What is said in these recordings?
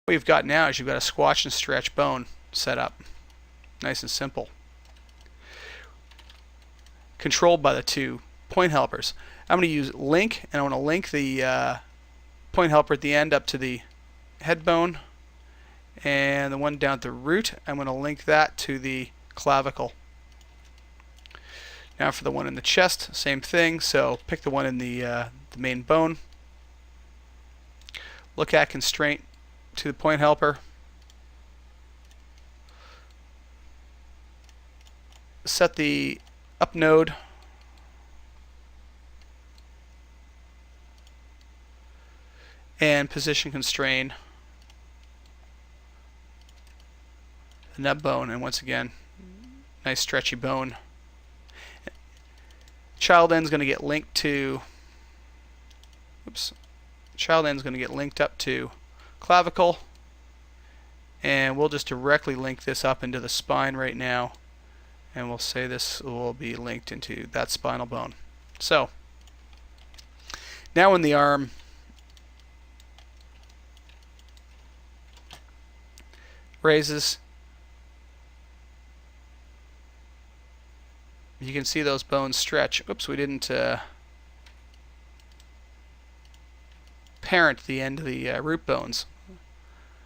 What you've got now is you've got a squash and stretch bone set up. Nice and simple. Controlled by the two point helpers. I'm going to use link, and I want to link the point helper at the end up to the head bone, and the one down at the root, I'm going to link that to the clavicle. Now for the one in the chest, same thing. So pick the one in the main bone. Look at constraint to the point helper. Set the up node. And position constrain the nub bone, and once again, nice stretchy bone. Child end's going to get linked to. Child end's going to get linked up to clavicle, and we'll just directly link this up into the spine right now, and we'll say this will be linked into that spinal bone. So now when the arm raises, you can see those bones stretch. Oops, we didn't parent the end of the root bones.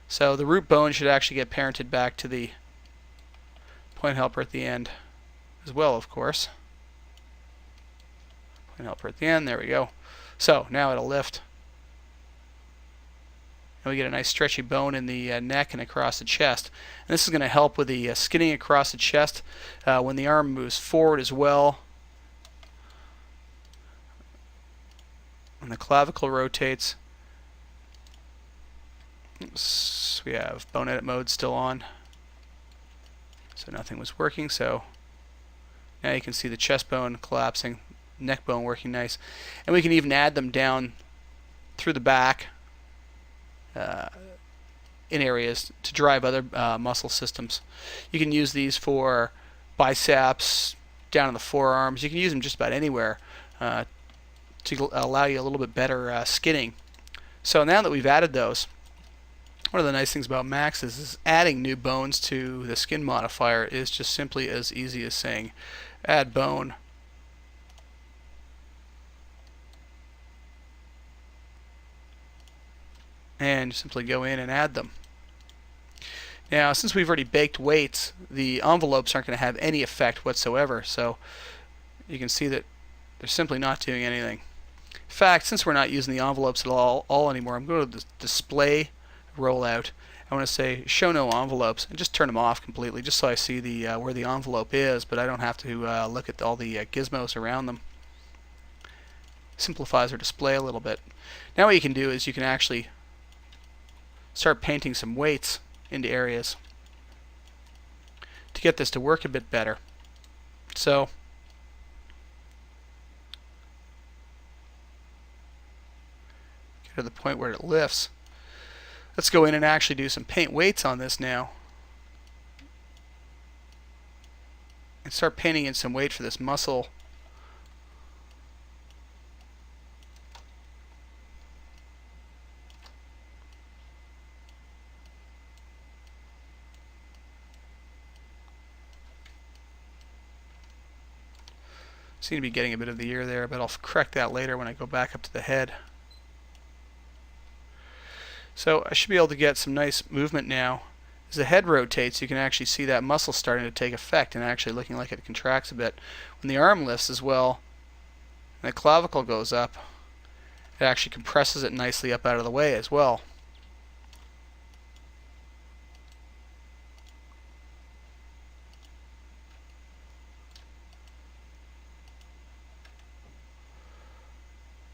So the root bone should actually get parented back to the point helper at the end as well, of course. Point helper at the end, there we go. So now it'll lift. And we get a nice stretchy bone in the neck and across the chest. And this is going to help with the skinning across the chest when the arm moves forward as well. When the clavicle rotates. Oops, we have bone edit mode still on. So nothing was working. So now you can see the chest bone collapsing, neck bone working nice. And we can even add them down through the back. In areas to drive other muscle systems. You can use these for biceps, down in the forearms. You can use them just about anywhere to allow you a little bit better skinning. So now that we've added those, one of the nice things about Max is adding new bones to the skin modifier is just simply as easy as saying add bone. And simply go in and add them. Now, since we've already baked weights, the envelopes aren't going to have any effect whatsoever. So you can see that they're simply not doing anything. In fact, since we're not using the envelopes at all anymore, I'm going to the display rollout. I want to say show no envelopes and just turn them off completely, just so I see the where the envelope is, but I don't have to look at all the gizmos around them. Simplifies our display a little bit. Now what you can do is you can actually start painting some weights into areas to get this to work a bit better. So get to the point where it lifts. Let's go in and actually do some paint weights on this now and start painting in some weight for this muscle. Seem to be getting a bit of the ear there, but I'll correct that later when I go back up to the head. So I should be able to get some nice movement now. As the head rotates, you can actually see that muscle starting to take effect and actually looking like it contracts a bit. When the arm lifts as well, and the clavicle goes up, it actually compresses it nicely up out of the way as well.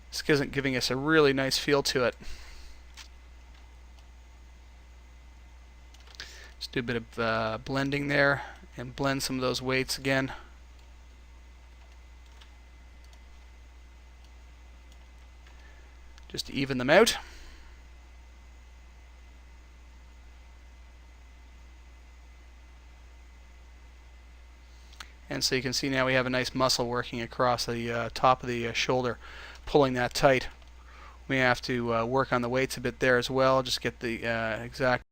This isn't giving us a really nice feel to it. Just do a bit of blending there and blend some of those weights again. Just to even them out. And so you can see now we have a nice muscle working across the top of the shoulder, pulling that tight. We have to work on the weights a bit there as well, just get the exact